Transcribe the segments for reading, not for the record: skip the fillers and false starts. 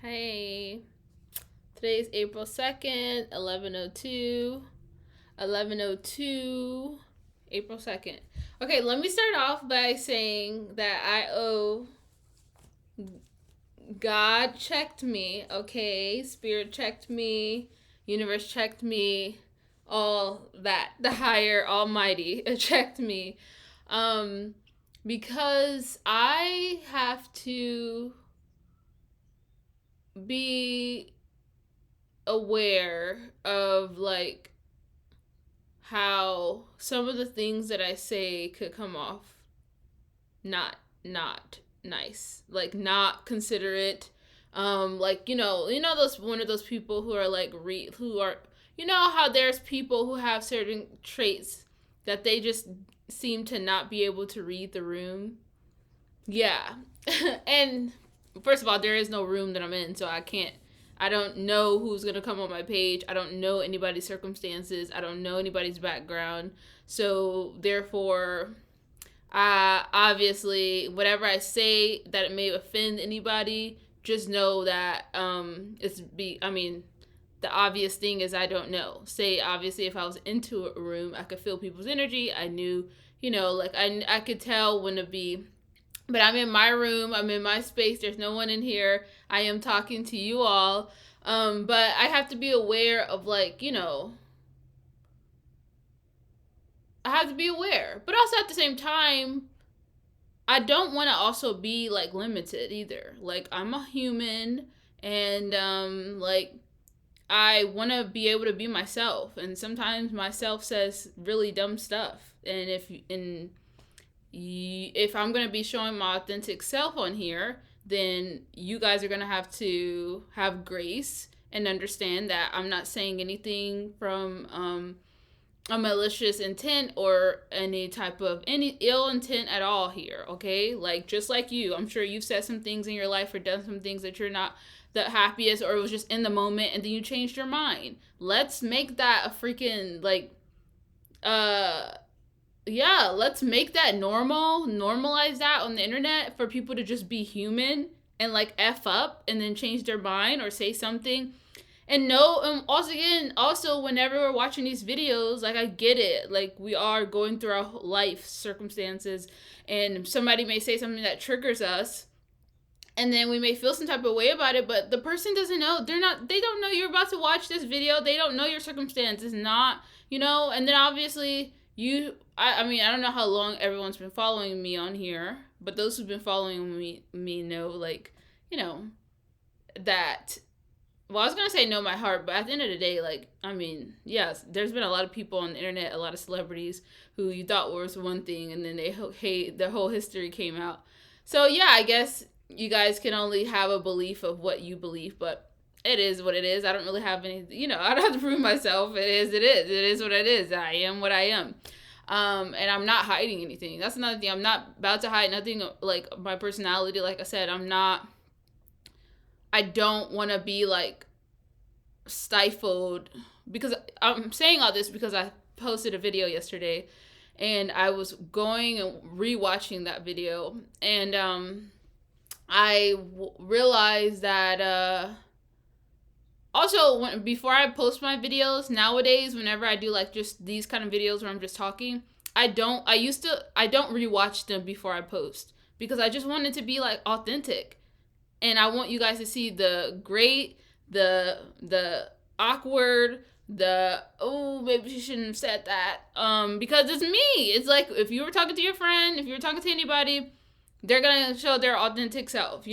Hey, today is April 2nd, 11:02. 11:02, April 2nd. Okay, let me start off by saying that I owe God checked me, okay? Spirit checked me, universe checked me, all that. The higher almighty checked me. Um because I have to be aware of like how some of the things that I say could come off not nice, like not considerate. Like those one of those people who are like who are how there's people who have certain traits that they just seem to not be able to read the room. Yeah. And first of all, there is no room that I'm in, so I don't know who's going to come on my page. I don't know anybody's circumstances. I don't know anybody's background. So, therefore, obviously, whatever I say that it may offend anybody, just know that the obvious thing is I don't know. Say, obviously, if I was into a room, I could feel people's energy. I knew, like I could tell when to be, but I'm in my room, I'm in my space, there's no one in here. I am talking to you all. But I have to be aware of I have to be aware. But also at the same time, I don't want to also be like limited either. Like I'm a human and I want to be able to be myself, and sometimes myself says really dumb stuff. And if I'm going to be showing my authentic self on here, then you guys are going to have to have grace and understand that I'm not saying anything from a malicious intent or any ill intent at all here, okay? Like, just like you, I'm sure you've said some things in your life or done some things that you're not the happiest, or it was just in the moment and then you changed your mind. Let's make that a freaking uh yeah, let's make that normalize that on the internet for people to just be human and like F up and then change their mind or say something. And no, also whenever we're watching these videos, like I get it, like we are going through our life circumstances, and somebody may say something that triggers us, and then we may feel some type of way about it, but the person doesn't know. They don't know you're about to watch this video. They don't know your circumstance is not, and then obviously I mean, I don't know how long everyone's been following me on here, but those who've been following me know, like, you know, that, well, I was gonna say know my heart, but at the end of the day, like, I mean, yes, there's been a lot of people on the internet, a lot of celebrities who you thought was one thing, and then their whole history came out. So yeah, I guess you guys can only have a belief of what you believe, but it is what it is. I don't really have any, I don't have to prove myself. It is, it is. It is what it is. I am what I am. And I'm not hiding anything. That's another thing. I'm not about to hide nothing, like my personality. Like I said, I don't want to be like stifled, because I'm saying all this because I posted a video yesterday and I was going and rewatching that video, and realized that also before I post my videos nowadays, whenever I do like just these kind of videos where I'm just talking, I don't rewatch them before I post, because I just want it to be like authentic, and I want you guys to see the great, the awkward, the oh maybe she shouldn't have said that, because it's me. It's like if you were talking to your friend, if you were talking to anybody, they're gonna show their authentic self,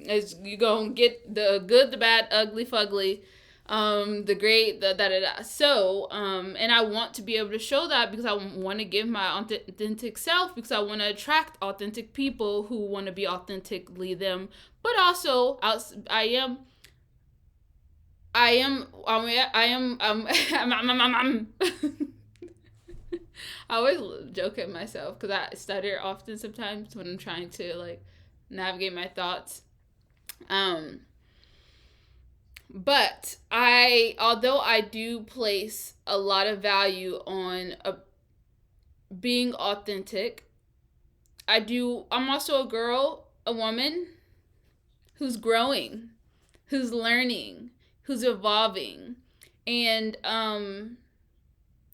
as you go and get the good, the bad, ugly, fugly, the great, the da da da. So, and I want to be able to show that because I want to give my authentic self, because I want to attract authentic people who want to be authentically them. But also, I always joke at myself because I stutter often sometimes when I'm trying to like navigate my thoughts. Um, but although I do place a lot of value on being authentic, I'm also a girl, a woman who's growing. who's learning, who's evolving, and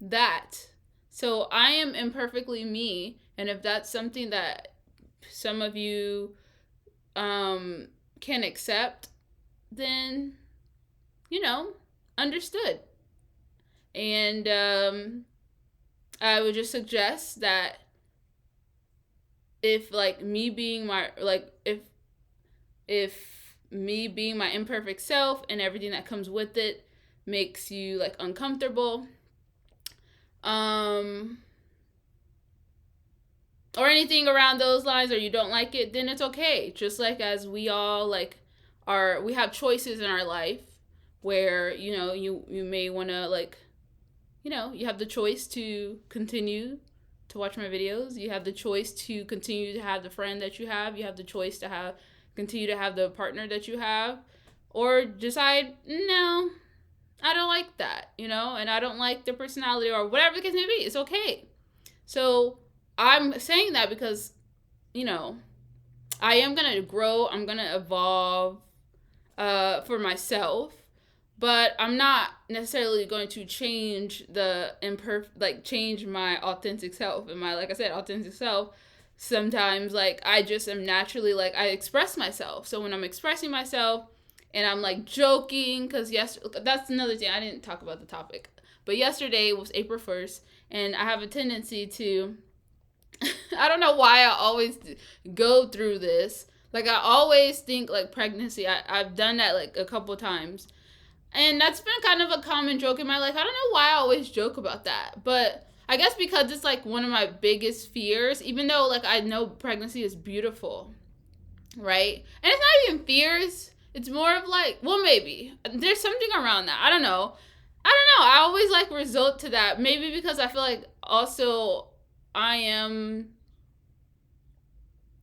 that. So I am imperfectly me, and if that's something that some of you can accept, then understood. And I would just suggest that if like me being my like if me being my imperfect self and everything that comes with it makes you like uncomfortable, or anything around those lines, or you don't like it, then it's okay. Just like as we all like we have choices in our life where you may want to like you have the choice to continue to watch my videos. You have the choice to continue to have the friend that you have. You have the choice to continue to have the partner that you have, or decide, no, I don't like that, and I don't like their personality or whatever the case may be. It's okay. So I'm saying that because, I am going to grow. I'm going to evolve for myself. But I'm not necessarily going to change change my authentic self. And my, like I said, authentic self, sometimes, like, I just am naturally, like, I express myself. So when I'm expressing myself and I'm, like, joking, because that's another thing. I didn't talk about the topic. But yesterday was April 1st, and I have a tendency to, I don't know why I always go through this. Like, I always think, like, pregnancy. I've done that, like, a couple times. And that's been kind of a common joke in my life. I don't know why I always joke about that. But I guess because it's like one of my biggest fears, even though like I know pregnancy is beautiful, right? And it's not even fears. It's more of like, well, maybe. There's something around that. I don't know. I always like resort to that. Maybe because I feel like also I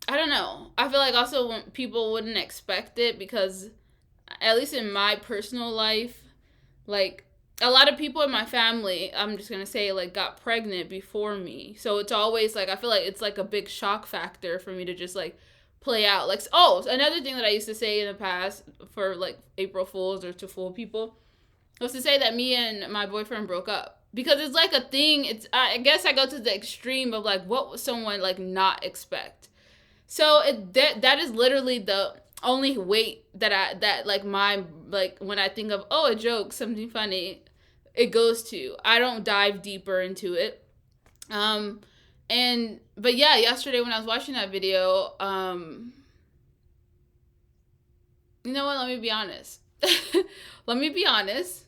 don't know. I feel like also when people wouldn't expect it because at least in my personal life, like a lot of people in my family, I'm just gonna say, like, got pregnant before me. So it's always like I feel like it's like a big shock factor for me to just like play out. Like, oh, another thing that I used to say in the past for like April Fools or to fool people was to say that me and my boyfriend broke up. Because it's like a thing. I guess I go to the extreme of like what would someone like not expect. So that is literally the only weight that like my like when I think of a joke, something funny, it goes to. I don't dive deeper into it. But yeah, yesterday when I was watching that video, you know what? Let me be honest. Let me be honest.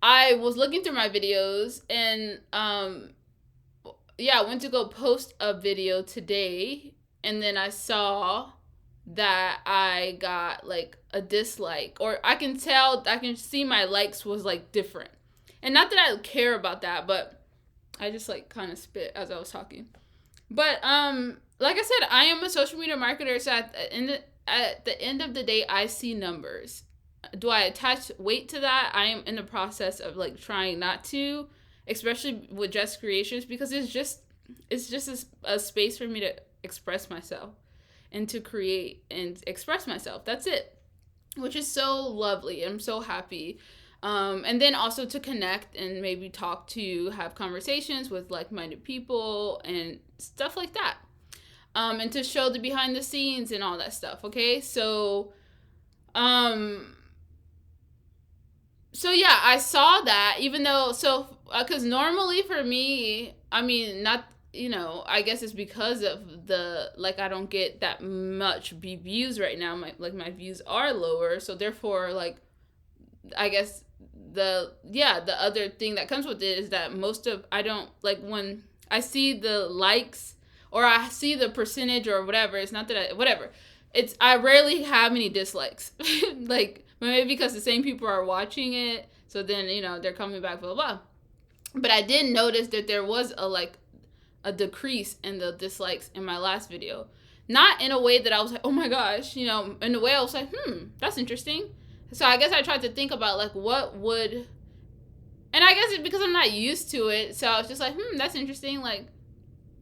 I was looking through my videos and I went to go post a video today, and then I saw that I got like a dislike, or I can see my likes was like different. And not that I care about that, but I just like kind of spit as I was talking. But like I said, I am a social media marketer, so at the end of the day, I see numbers. Do I attach weight to that? I am in the process of like trying not to, especially with Just Creations, because it's just a space for me to express myself and to create and express myself. That's it, which is so lovely. I'm so happy. And then also to connect and maybe have conversations with like-minded people and stuff like that. And to show the behind the scenes and all that stuff. Okay. So yeah, I saw that, even though, because normally for me, I mean, not, I guess it's because of I don't get that much views right now. My views are lower. So therefore, like, I guess the other thing that comes with it is that I don't, like, when I see the likes or I see the percentage or whatever, it's not that I rarely have any dislikes. Like, maybe because the same people are watching it, so then, they're coming back, blah, blah, blah. But I did notice that there was a decrease in the dislikes in my last video. Not in a way that I was like, oh my gosh, in a way I was like, that's interesting. So I guess I tried to think about, like, what would, and I guess it's because I'm not used to it, so I was just like, that's interesting, like,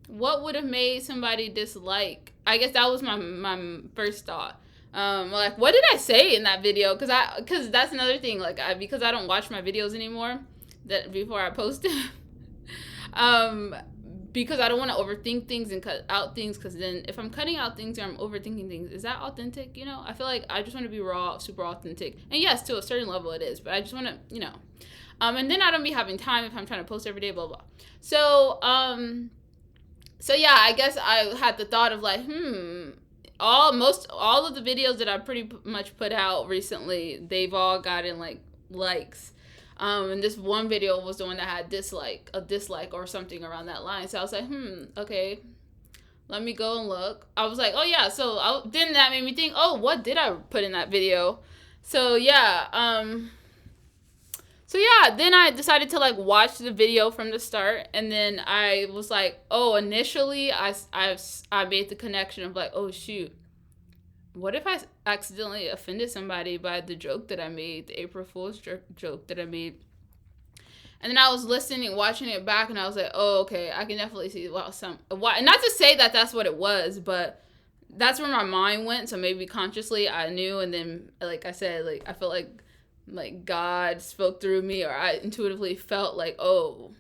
what would have made somebody dislike? I guess that was my first thought. Like, what did I say in that video? Because that's another thing. Like, because I don't watch my videos anymore, that before I post them, um, because I don't want to overthink things and cut out things. Because then, if I'm cutting out things or I'm overthinking things, is that authentic? You know, I feel like I just want to be raw, super authentic. And yes, to a certain level, it is. But I just want to, and then I don't be having time if I'm trying to post every day, blah blah. So, so yeah, I guess I had the thought of like, all of the videos that I pretty much put out recently, they've all gotten like likes. And this one video was the one that had a dislike or something around that line. So I was like, okay, let me go and look. I was like, oh yeah. So then that made me think, oh, what did I put in that video? So yeah, then I decided to like watch the video from the start, and then I was like, oh, initially I made the connection of like, oh shoot, what if I accidentally offended somebody by the joke that I made, the April Fool's joke that I made? And then I was watching it back, and I was like, oh, okay, I can definitely see why. Not to say that that's what it was, but that's where my mind went. So maybe consciously I knew, and then like I said, like I felt like God spoke through me, or I intuitively felt like, oh,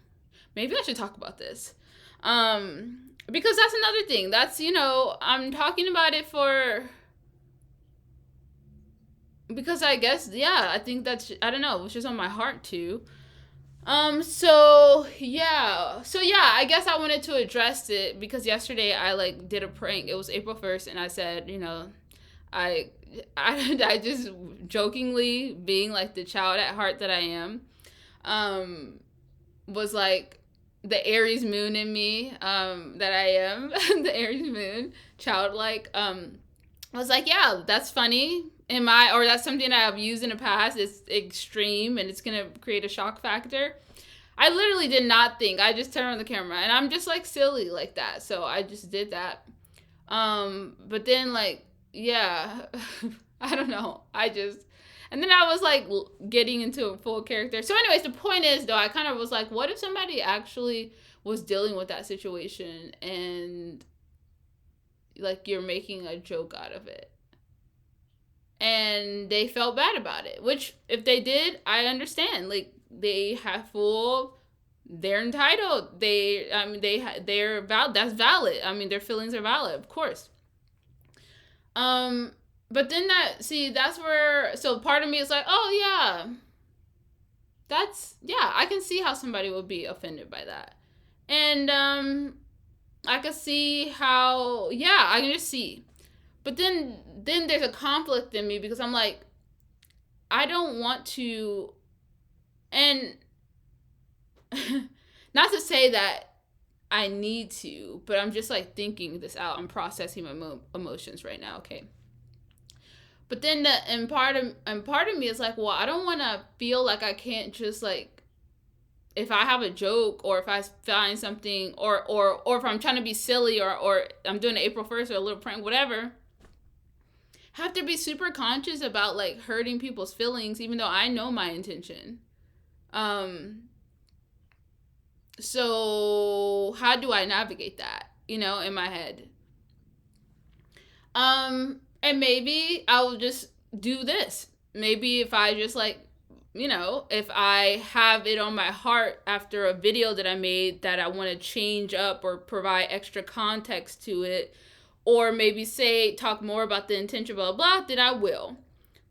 maybe I should talk about this. Because that's another thing. That's, I'm talking about it because I guess, yeah, I think I don't know, it was just on my heart too. I guess I wanted to address it because yesterday I like did a prank. It was April 1st, and I said, I just jokingly, being like the child at heart that I am, was like the Aries moon in me, that I am, the Aries moon, childlike, was like, yeah, that's funny. Or that's something I've used in the past. It's extreme and it's gonna create a shock factor. I literally did not think. I just turned on the camera and I'm just like silly like that. So I just did that. But then like, yeah, I don't know. And then I was like getting into a full character. So anyways, the point is though, I kind of was like, what if somebody actually was dealing with that situation and like you're making a joke out of it? And they felt bad about it, which if they did, I understand. Like they're entitled. They're valid. That's valid. I mean, their feelings are valid, of course. But then that's where, so part of me is like, oh yeah, I can see how somebody would be offended by that. And, I can see how, yeah, I can just see. But then there's a conflict in me because I'm like, I don't want to, and not to say that I need to, but I'm just like thinking this out. I'm processing my emotions right now, okay? But then part of me is like, well, I don't want to feel like I can't just like, if I have a joke or if I find something or if I'm trying to be silly or I'm doing an April 1st or a little prank, whatever, have to be super conscious about like hurting people's feelings, even though I know my intention. So how do I navigate that, in my head? And maybe I'll just do this. Maybe if I just like, if I have it on my heart after a video that I made that I want to change up or provide extra context to it, or maybe talk more about the intention, blah, blah, then I will.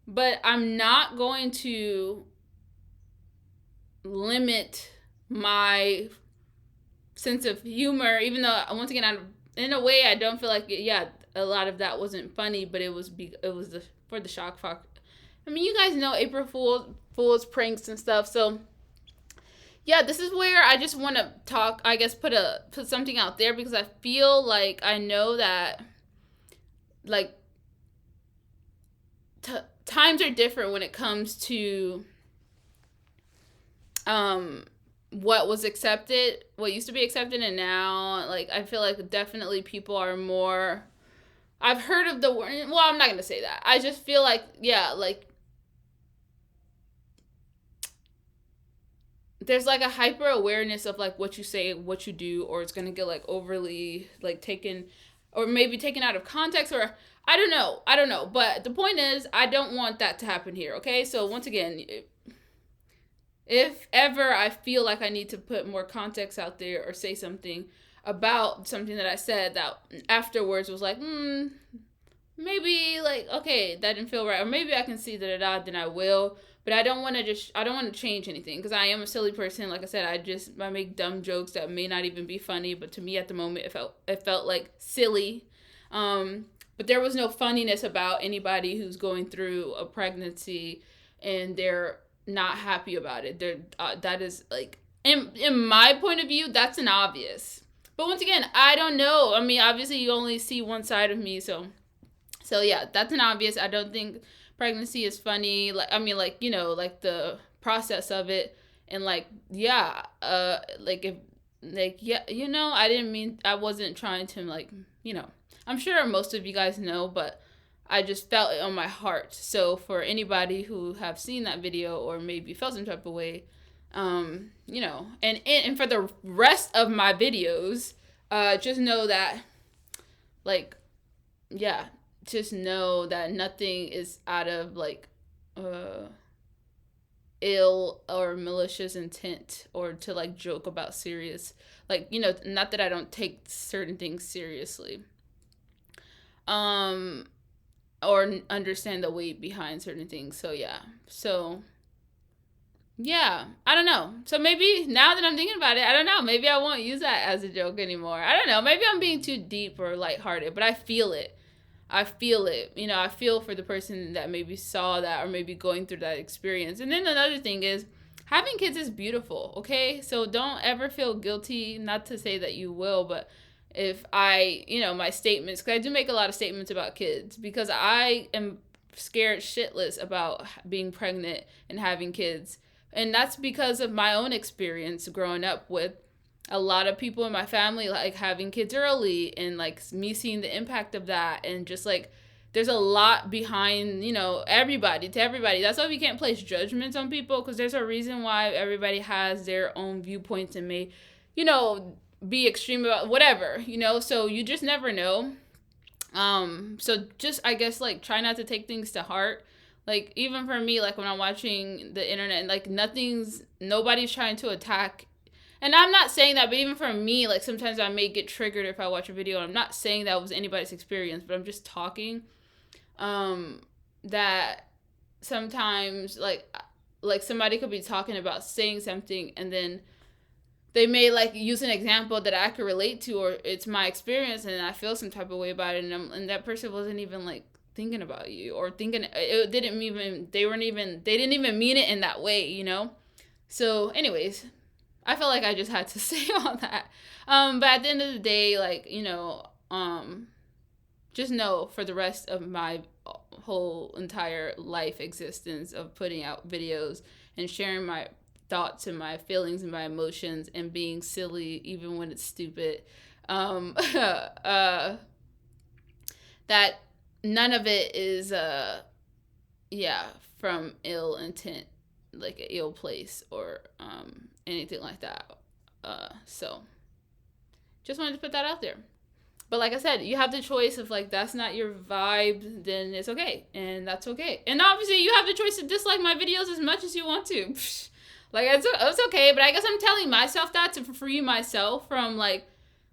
But I'm not going to limit my sense of humor, even though, once again, in a way, I don't feel like, a lot of that wasn't funny, but it was for the shock factor. I mean, you guys know April Fool's pranks and stuff, so yeah, this is where I just want to talk, I guess, put something out there, because I feel like I know that, like, times are different when it comes to what was accepted, what used to be accepted, and now, like, I feel like definitely people are more, I've heard of the word, well, I'm not going to say that. I just feel like, yeah, like, there's like a hyper awareness of like what you say, what you do, or it's gonna get like overly like taken, or maybe taken out of context, or I don't know. But the point is, I don't want that to happen here. Okay, so once again, if ever I feel like I need to put more context out there or say something about something that I said that afterwards was like, maybe like, okay, that didn't feel right, or maybe I can see that, then I will. But I don't want to change anything because I am a silly person. Like I said, I make dumb jokes that may not even be funny, but to me at the moment it felt like silly. But there was no funniness about anybody who's going through a pregnancy and they're not happy about it. That is like, in my point of view, that's an obvious. But once again, I don't know. I mean, obviously you only see one side of me, so yeah, that's an obvious. I don't think pregnancy is funny. Like, I mean, like, you know, like the process of it, and like, yeah, like if, like, yeah, you know, I wasn't trying to, like, you know, I'm sure most of you guys know, but I just felt it on my heart. So for anybody who have seen that video or maybe felt some type of way, you know, and for the rest of my videos, just know that, like, yeah, just know that nothing is out of like ill or malicious intent or to like joke about serious, like, you know, not that I don't take certain things seriously, or understand the weight behind certain things. So yeah, I don't know. So maybe now that I'm thinking about it, I don't know. Maybe I won't use that as a joke anymore. I don't know. Maybe I'm being too deep or lighthearted, but I feel it. I feel it. You know, I feel for the person that maybe saw that or maybe going through that experience. And then another thing is, having kids is beautiful, okay? So don't ever feel guilty. Not to say that you will, but if I, you know, my statements, because I do make a lot of statements about kids because I am scared shitless about being pregnant and having kids. And that's because of my own experience growing up with a lot of people in my family like having kids early, and like me seeing the impact of that, and just like there's a lot behind, you know, everybody to everybody. That's why we can't place judgments on people, because there's a reason why everybody has their own viewpoints and may, you know, be extreme about whatever, you know. So you just never know. So just, I guess, like, try not to take things to heart. Like, even for me, like when I'm watching the internet, like nobody's trying to attack. And I'm not saying that, but even for me, like sometimes I may get triggered if I watch a video. I'm not saying that was anybody's experience, but I'm just talking. That sometimes like somebody could be talking about saying something, and then they may like use an example that I could relate to, or it's my experience, and I feel some type of way about it, and that person wasn't even like thinking about you, or thinking it didn't even they didn't even mean it in that way, you know. So anyways, I felt like I just had to say all that. But at the end of the day, like, you know, just know for the rest of my whole entire life existence of putting out videos and sharing my thoughts and my feelings and my emotions and being silly even when it's stupid, that none of it is from ill intent, like an ill place, or anything like that. So just wanted to put that out there. But like I said, you have the choice. If like that's not your vibe, then it's okay, and that's okay. And obviously, you have the choice to dislike my videos as much as you want to. Like, it's okay. But I guess I'm telling myself that to free myself from, like,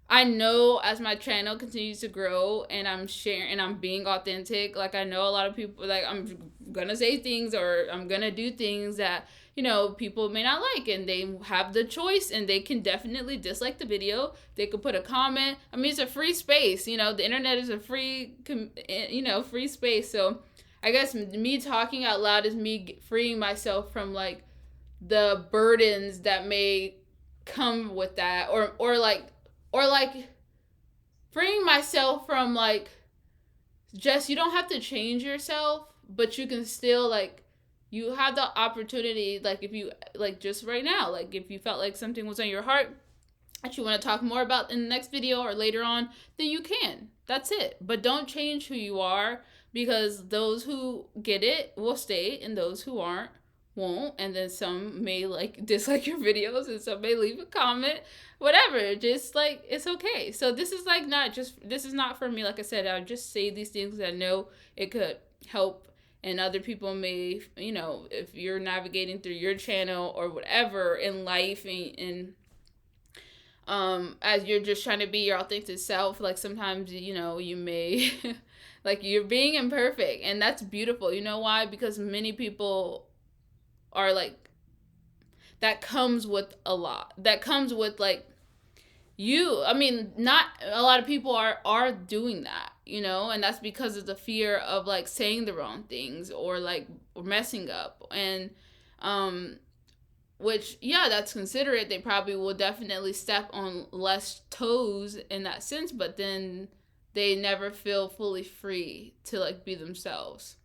I know as my channel continues to grow and I'm sharing and I'm being authentic, like, I know a lot of people, like, I'm gonna say things or I'm gonna do things that, you know, people may not like, and they have the choice, and they can definitely dislike the video. They could put a comment. I mean, it's a free space, you know, the internet is a free space. So I guess me talking out loud is me freeing myself from, like, the burdens that may come with that, or like freeing myself from, like, just, you don't have to change yourself, but you can still, like, you have the opportunity, like, if you, like, just right now, like, if you felt like something was on your heart that you want to talk more about in the next video or later on, then you can. That's it. But don't change who you are, because those who get it will stay and those who aren't won't, and then some may like dislike your videos, and some may leave a comment, whatever. Just like, it's okay. So this is like not just, this is not for me. Like I said, I'll just say these things that I know it could help, and other people may, you know, if you're navigating through your channel or whatever in life, and as you're just trying to be your authentic self, like sometimes, you know, you may like, you're being imperfect, and that's beautiful. You know why? Because many people are like, that comes with a lot, that comes with like, I mean, not a lot of people are doing that, you know, and that's because of the fear of like saying the wrong things, or like messing up. And which, yeah, that's considerate. They probably will definitely step on less toes in that sense, but then they never feel fully free to like be themselves.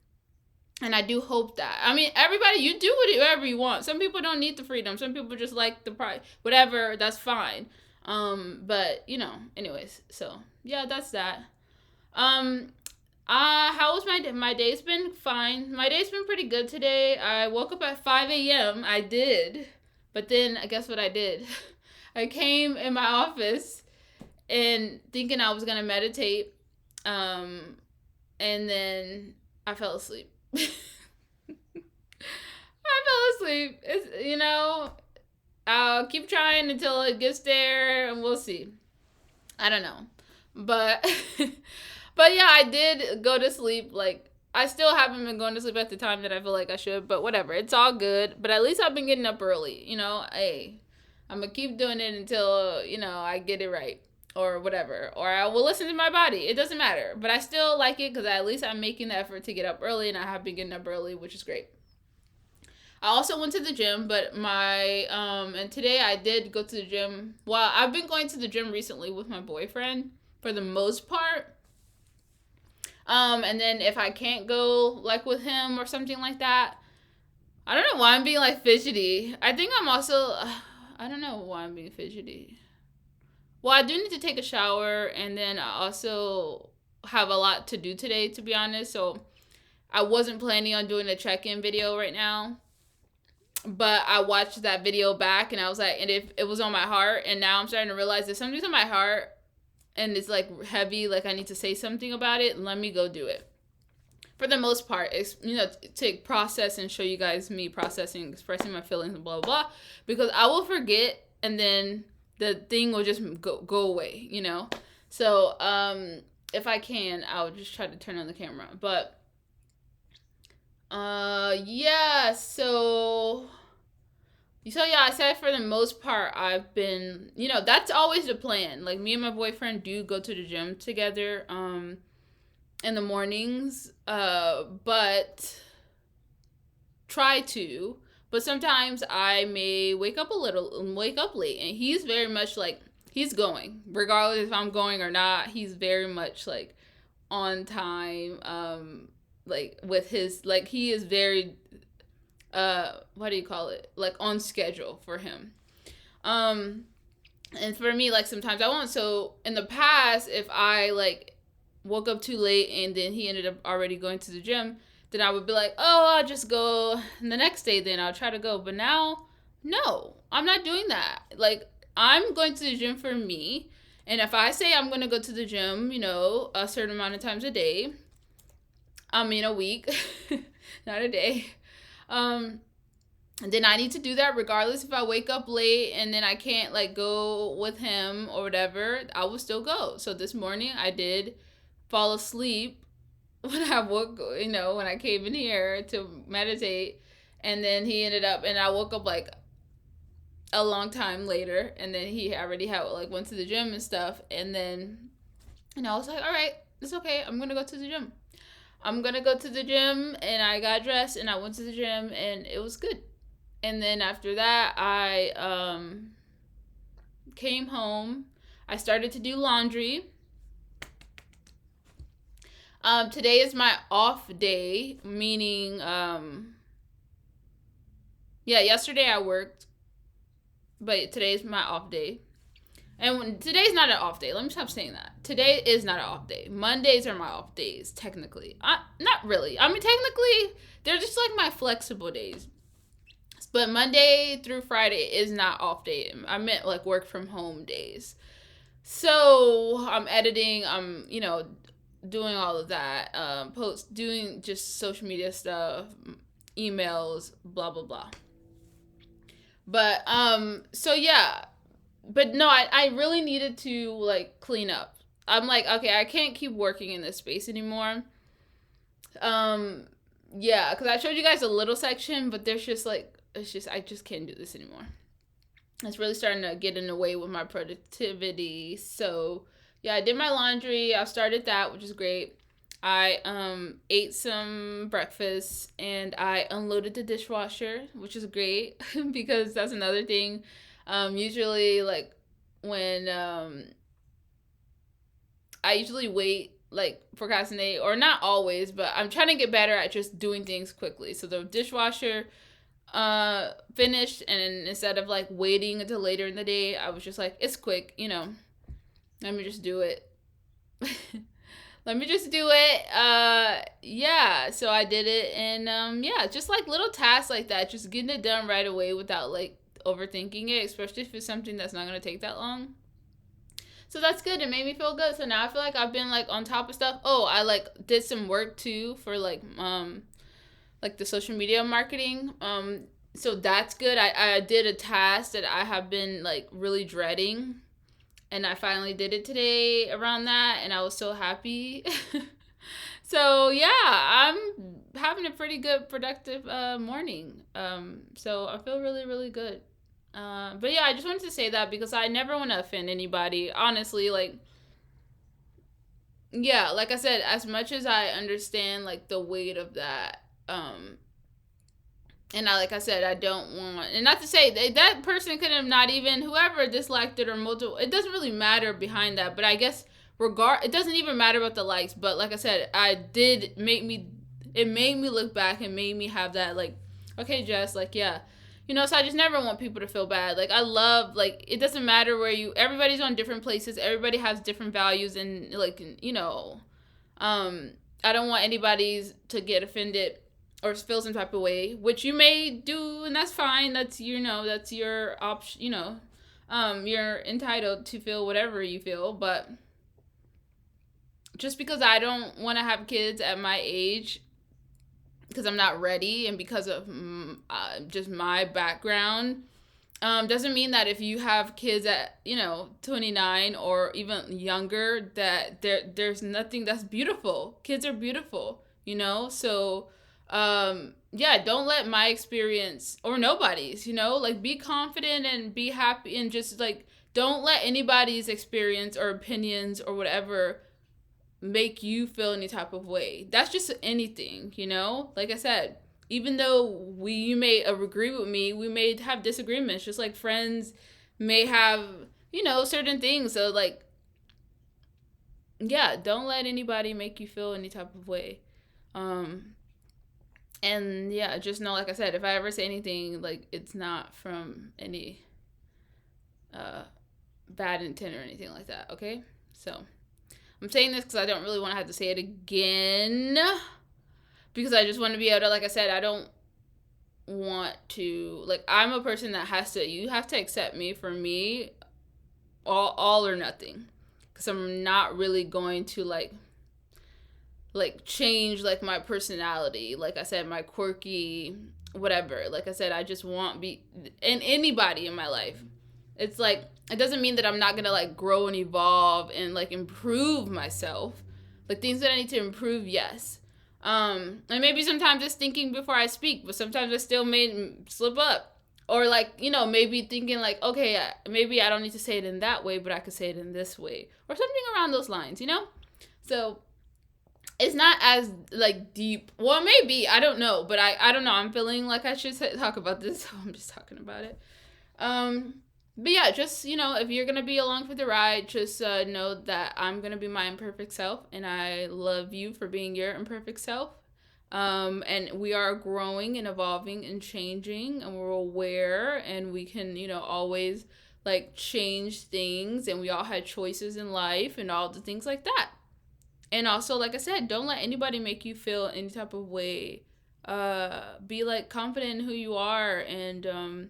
And I do hope that. I mean, everybody, you do whatever you want. Some people don't need the freedom. Some people just like the pride. Whatever, that's fine. But you know, anyways. So yeah, that's that. How was my day? My day's been fine. My day's been pretty good today. I woke up at 5 a.m. I did, but then I guess what I did. I came in my office and thinking I was gonna meditate, and then I fell asleep. I fell asleep. It's, you know, I'll keep trying until it gets there, and we'll see. I don't know, but but yeah, I did go to sleep. Like, I still haven't been going to sleep at the time that I feel like I should, but whatever. It's all good. But at least I've been getting up early. You know, hey, I'm gonna keep doing it until, you know, I get it right, or whatever, or I will listen to my body. It doesn't matter, but I still like it because at least I'm making the effort to get up early, and I have been getting up early, which is great. I also went to the gym, but and today I did go to the gym. Well, I've been going to the gym recently with my boyfriend for the most part. And then if I can't go like with him or something like that, I don't know why I'm being like fidgety. I think I'm also, I don't know why I'm being fidgety. Well, I do need to take a shower, and then I also have a lot to do today, to be honest. So I wasn't planning on doing a check-in video right now, but I watched that video back, and I was like, and if it was on my heart, and now I'm starting to realize that something's on my heart and it's like heavy, like I need to say something about it, let me go do it. For the most part, it's, you know, to process and show you guys me processing, expressing my feelings and blah, blah, blah, because I will forget, and then the thing will just go away, you know? So, if I can, I'll just try to turn on the camera, but yeah, so yeah, I said for the most part, I've been, you know, that's always the plan. Like, me and my boyfriend do go to the gym together, in the mornings, but sometimes I may wake up late, and he's very much like, he's going, regardless if I'm going or not, he's very much like on time, like with his, like, he is very, what do you call it? Like, on schedule for him. And for me, like, sometimes I won't. So in the past, if I like woke up too late and then he ended up already going to the gym, then I would be like, oh, I'll just go the next day, then I'll try to go. But now, no, I'm not doing that. Like, I'm going to the gym for me. And if I say I'm going to go to the gym, you know, a certain amount of times a day, I mean a week, not a day, and then I need to do that regardless if I wake up late and then I can't like go with him or whatever, I will still go. So this morning I did fall asleep when I woke, you know, when I came in here to meditate, and then he ended up, and I woke up like a long time later, and then he already had like went to the gym and stuff, and then, you know, I was like, all right, it's okay, I'm gonna go to the gym. And I got dressed and I went to the gym, and it was good. And then after that, I came home. I started to do laundry. Today is my off day, meaning, yesterday I worked, but today's my off day. And today's not an off day. Let me stop saying that. Today is not an off day. Mondays are my off days, technically. Not really. I mean, technically, they're just like my flexible days. But Monday through Friday is not off day. I meant like work from home days. So I'm editing, I'm, doing all of that, doing just social media stuff, emails, blah, blah, blah. But, so yeah, but no, I really needed to like clean up. I'm like, okay, I can't keep working in this space anymore. Um, yeah, because I showed you guys a little section, but there's just like, I just can't do this anymore. It's really starting to get in the way with my productivity. So yeah, I did my laundry. I started that, which is great. I ate some breakfast and I unloaded the dishwasher, which is great because that's another thing. Usually like when I usually wait, like procrastinate, or not always, but I'm trying to get better at just doing things quickly. So the dishwasher finished, and instead of like waiting until later in the day, I was just like, it's quick, let me just do it. Let me just do it. Yeah, so I did it, and yeah, just like little tasks like that, just getting it done right away without like overthinking it, especially if it's something that's not going to take that long. So that's good. It made me feel good. So now I feel like I've been like on top of stuff. Oh, I like did some work too for like the social media marketing. So that's good. I did a task that I have been like really dreading, and I finally did it today around that, and I was so happy. So yeah, I'm having a pretty good productive morning. So I feel really really good. But yeah, I just wanted to say that because I never want to offend anybody. Honestly, like, yeah, like I said, as much as I understand like the weight of that, and like I said, I don't want, and not to say that person could have not even, whoever disliked it or multiple, it doesn't really matter behind that. But I guess it doesn't even matter about the likes. But like I said, it made me look back and made me have that like, okay, Jess, like yeah, so I just never want people to feel bad. Like I love, like it doesn't matter everybody's on different places, everybody has different values, and like I don't want anybody to get offended or feel some type of way, which you may do, and that's fine. That's that's your option. You're entitled to feel whatever you feel, but just because I don't want to have kids at my age, because I'm not ready, and because of just my background, doesn't mean that if you have kids at 29 or even younger that there's nothing that's beautiful. Kids are beautiful, so yeah, don't let my experience or nobody's, like be confident and be happy, and just like don't let anybody's experience or opinions or whatever make you feel any type of way. That's just anything, like I said, even though you may agree with me, we may have disagreements, just like friends may have certain things. So like, yeah, don't let anybody make you feel any type of way. And yeah, just know, like I said, if I ever say anything, like it's not from any bad intent or anything like that. Okay, so I'm saying this because I don't really want to have to say it again, because I just want to be able to, like I said, I don't want to, like, I'm a person that you have to accept me for me, all or nothing, because I'm not really going to like change like my personality, like I said, my quirky whatever. Like I said, I just want in anybody in my life. It's like, it doesn't mean that I'm not gonna like grow and evolve and like improve myself, like things that I need to improve, yes. And maybe sometimes it's thinking before I speak, but sometimes I still may slip up, or like maybe thinking like, okay, maybe I don't need to say it in that way, but I could say it in this way, or something around those lines. So it's not as like deep. Well, maybe, I don't know, but I don't know. I'm feeling like I should talk about this, so I'm just talking about it. But yeah, just if you're gonna be along for the ride, just know that I'm gonna be my imperfect self, and I love you for being your imperfect self. And we are growing and evolving and changing, and we're aware, and we can always like change things, and we all had choices in life and all the things like that. And also, like I said, don't let anybody make you feel any type of way Be like confident in who you are, and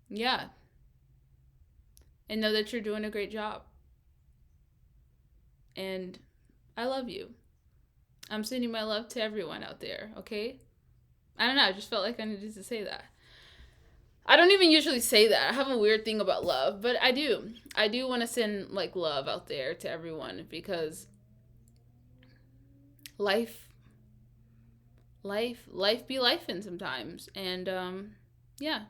yeah, and know that you're doing a great job. And I love you. I'm sending my love to everyone out there, okay? I don't know, I just felt like I needed to say that. I don't even usually say that. I have a weird thing about love, but I do. I do want to send like love out there to everyone because life life be lifing sometimes. And yeah,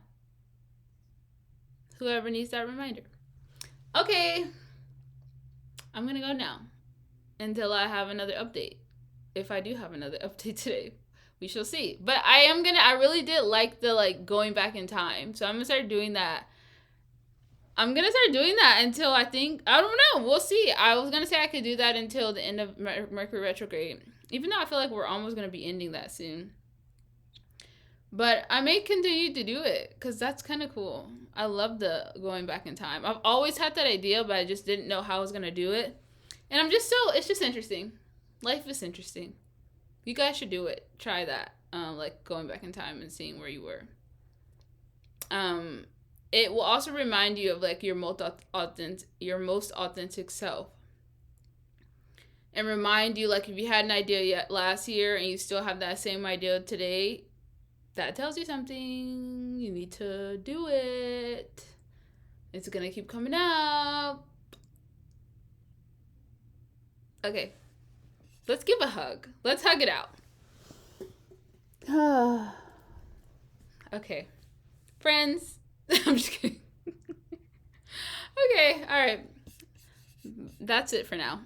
whoever needs that reminder. Okay, I'm going to go now until I have another update. If I do have another update today, we shall see. But I really did like the like going back in time. So I'm going to start doing that. I'm going to start doing that until I think, I don't know. We'll see. I was going to say I could do that until the end of Mercury retrograde. Even though I feel like we're almost going to be ending that soon. But I may continue to do it because that's kind of cool. I love the going back in time. I've always had that idea, but I just didn't know how I was going to do it. And it's just interesting. Life is interesting. You guys should do it. Try that. Like going back in time and seeing where you were. It will also remind you of like your most authentic self. And remind you like if you had an idea yet last year and you still have that same idea today, that tells you something. You need to do it. It's gonna keep coming up. Okay. Let's give a hug. Let's hug it out. Okay. Friends. I'm just kidding. Okay, alright. That's it for now.